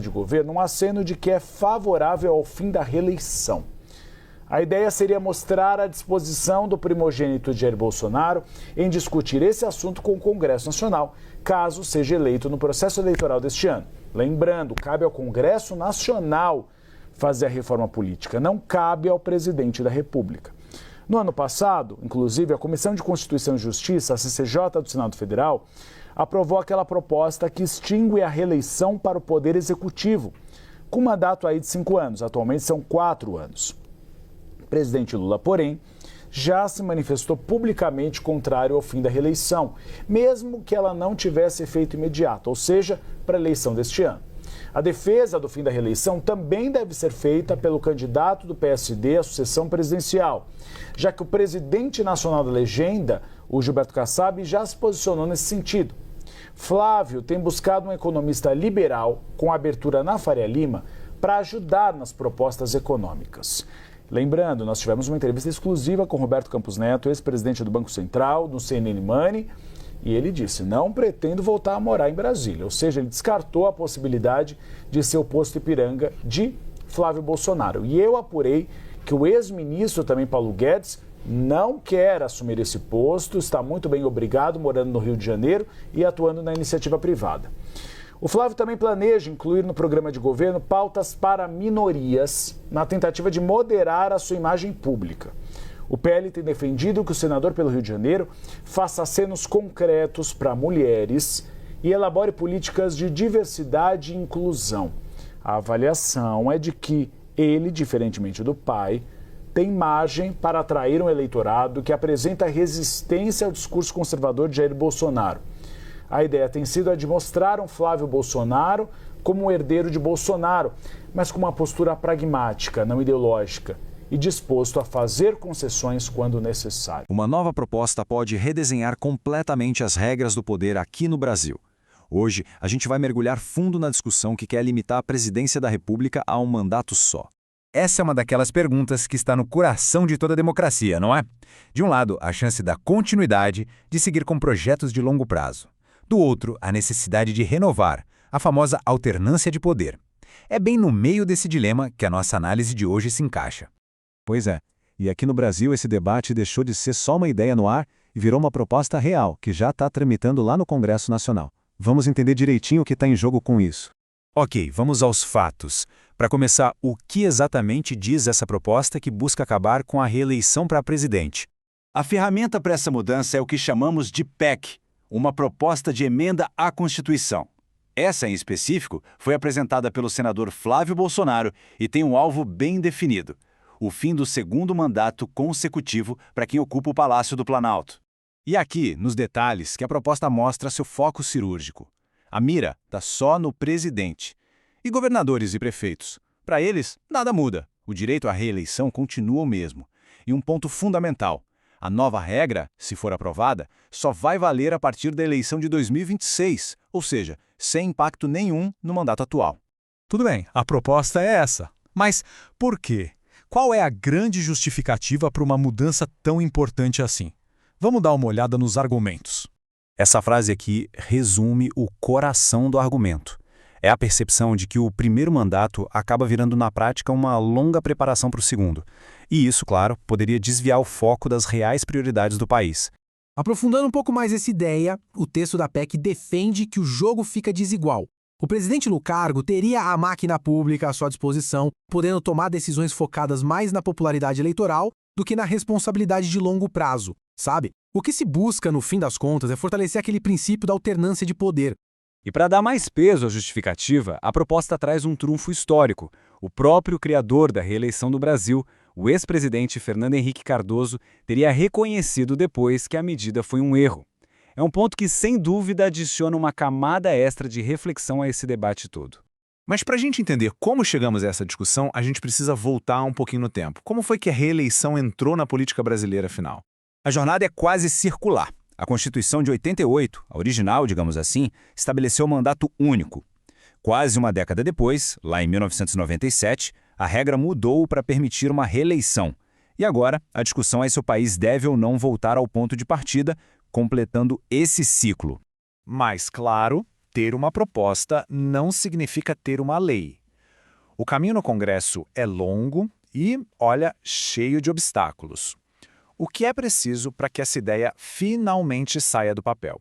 de governo um aceno de que é favorável ao fim da reeleição. A ideia seria mostrar a disposição do primogênito Jair Bolsonaro em discutir esse assunto com o Congresso Nacional, caso seja eleito no processo eleitoral deste ano. Lembrando, cabe ao Congresso Nacional fazer a reforma política, não cabe ao presidente da República. No ano passado, inclusive, a Comissão de Constituição e Justiça, a CCJ do Senado Federal, aprovou aquela proposta que extingue a reeleição para o Poder Executivo, com mandato aí de 5 anos, atualmente são 4 anos. O presidente Lula, porém, já se manifestou publicamente contrário ao fim da reeleição, mesmo que ela não tivesse efeito imediato, ou seja, para a eleição deste ano. A defesa do fim da reeleição também deve ser feita pelo candidato do PSD à sucessão presidencial, já que o presidente nacional da legenda, o Gilberto Kassab, já se posicionou nesse sentido. Flávio tem buscado um economista liberal com abertura na Faria Lima para ajudar nas propostas econômicas. Lembrando, nós tivemos uma entrevista exclusiva com Roberto Campos Neto, ex-presidente do Banco Central, do CNN Money, e ele disse, não pretendo voltar a morar em Brasília. Ou seja, ele descartou a possibilidade de ser o posto Ipiranga de Flávio Bolsonaro. E eu apurei que o ex-ministro também, Paulo Guedes, não quer assumir esse posto, está muito bem obrigado, morando no Rio de Janeiro e atuando na iniciativa privada. O Flávio também planeja incluir no programa de governo pautas para minorias, na tentativa de moderar a sua imagem pública. O PL tem defendido que o senador pelo Rio de Janeiro faça acenos concretos para mulheres e elabore políticas de diversidade e inclusão. A avaliação é de que ele, diferentemente do pai, tem margem para atrair um eleitorado que apresenta resistência ao discurso conservador de Jair Bolsonaro. A ideia tem sido a de mostrar um Flávio Bolsonaro como um herdeiro de Bolsonaro, mas com uma postura pragmática, não ideológica, e disposto a fazer concessões quando necessário. Uma nova proposta pode redesenhar completamente as regras do poder aqui no Brasil. Hoje, a gente vai mergulhar fundo na discussão que quer limitar a presidência da República a um mandato só. Essa é uma daquelas perguntas que está no coração de toda democracia, não é? De um lado, a chance da continuidade, de seguir com projetos de longo prazo. Do outro, a necessidade de renovar, a famosa alternância de poder. É bem no meio desse dilema que a nossa análise de hoje se encaixa. Pois é, e aqui no Brasil esse debate deixou de ser só uma ideia no ar e virou uma proposta real, que já está tramitando lá no Congresso Nacional. Vamos entender direitinho o que está em jogo com isso. Ok, vamos aos fatos. Para começar, o que exatamente diz essa proposta que busca acabar com a reeleição para presidente? A ferramenta para essa mudança é o que chamamos de PEC, uma proposta de emenda à Constituição. Essa, em específico, foi apresentada pelo senador Flávio Bolsonaro e tem um alvo bem definido: o fim do segundo mandato consecutivo para quem ocupa o Palácio do Planalto. E aqui, nos detalhes, que a proposta mostra seu foco cirúrgico. A mira está só no presidente. E governadores e prefeitos? Para eles, nada muda. O direito à reeleição continua o mesmo. E um ponto fundamental: a nova regra, se for aprovada, só vai valer a partir da eleição de 2026, ou seja, sem impacto nenhum no mandato atual. Tudo bem, a proposta é essa. Mas por quê? Qual é a grande justificativa para uma mudança tão importante assim? Vamos dar uma olhada nos argumentos. Essa frase aqui resume o coração do argumento. É a percepção de que o primeiro mandato acaba virando na prática uma longa preparação para o segundo. E isso, claro, poderia desviar o foco das reais prioridades do país. Aprofundando um pouco mais essa ideia, o texto da PEC defende que o jogo fica desigual. O presidente no cargo teria a máquina pública à sua disposição, podendo tomar decisões focadas mais na popularidade eleitoral do que na responsabilidade de longo prazo, sabe? O que se busca, no fim das contas, é fortalecer aquele princípio da alternância de poder. E para dar mais peso à justificativa, a proposta traz um trunfo histórico. O próprio criador da reeleição do Brasil, o ex-presidente Fernando Henrique Cardoso, teria reconhecido depois que a medida foi um erro. É um ponto que, sem dúvida, adiciona uma camada extra de reflexão a esse debate todo. Mas para a gente entender como chegamos a essa discussão, a gente precisa voltar um pouquinho no tempo. Como foi que a reeleição entrou na política brasileira, afinal? A jornada é quase circular. A Constituição de 88, a original, digamos assim, estabeleceu o mandato único. Quase uma década depois, lá em 1997, a regra mudou para permitir uma reeleição. E agora, a discussão é se o país deve ou não voltar ao ponto de partida, completando esse ciclo. Mas, claro, ter uma proposta não significa ter uma lei. O caminho no Congresso é longo e, olha, cheio de obstáculos. O que é preciso para que essa ideia finalmente saia do papel?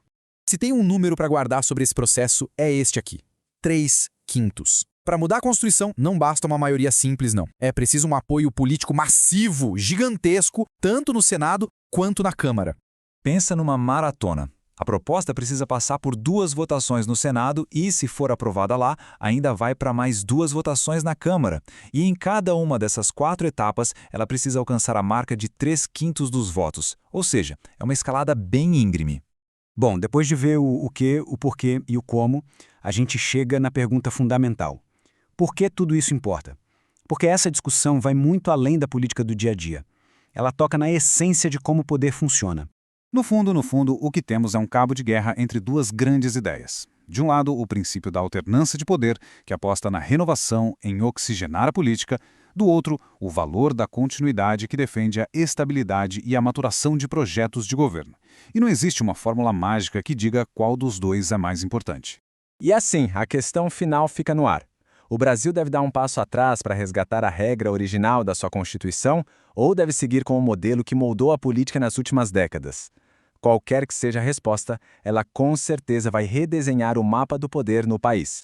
Se tem um número para guardar sobre esse processo, é este aqui: 3/5. Para mudar a Constituição, não basta uma maioria simples, não. É preciso um apoio político massivo, gigantesco, tanto no Senado quanto na Câmara. Pensa numa maratona. A proposta precisa passar por 2 votações no Senado e, se for aprovada lá, ainda vai para mais 2 votações na Câmara. E em cada uma dessas 4 etapas, ela precisa alcançar a marca de 3/5 dos votos. Ou seja, é uma escalada bem íngreme. Bom, depois de ver o que, o porquê e o como, a gente chega na pergunta fundamental. Por que tudo isso importa? Porque essa discussão vai muito além da política do dia a dia. Ela toca na essência de como o poder funciona. No fundo, o que temos é um cabo de guerra entre 2 grandes ideias. De um lado, o princípio da alternância de poder, que aposta na renovação, em oxigenar a política. Do outro, o valor da continuidade, que defende a estabilidade e a maturação de projetos de governo. E não existe uma fórmula mágica que diga qual dos 2 é mais importante. E assim, a questão final fica no ar. O Brasil deve dar um passo atrás para resgatar a regra original da sua Constituição ou deve seguir com o modelo que moldou a política nas últimas décadas? Qualquer que seja a resposta, ela com certeza vai redesenhar o mapa do poder no país.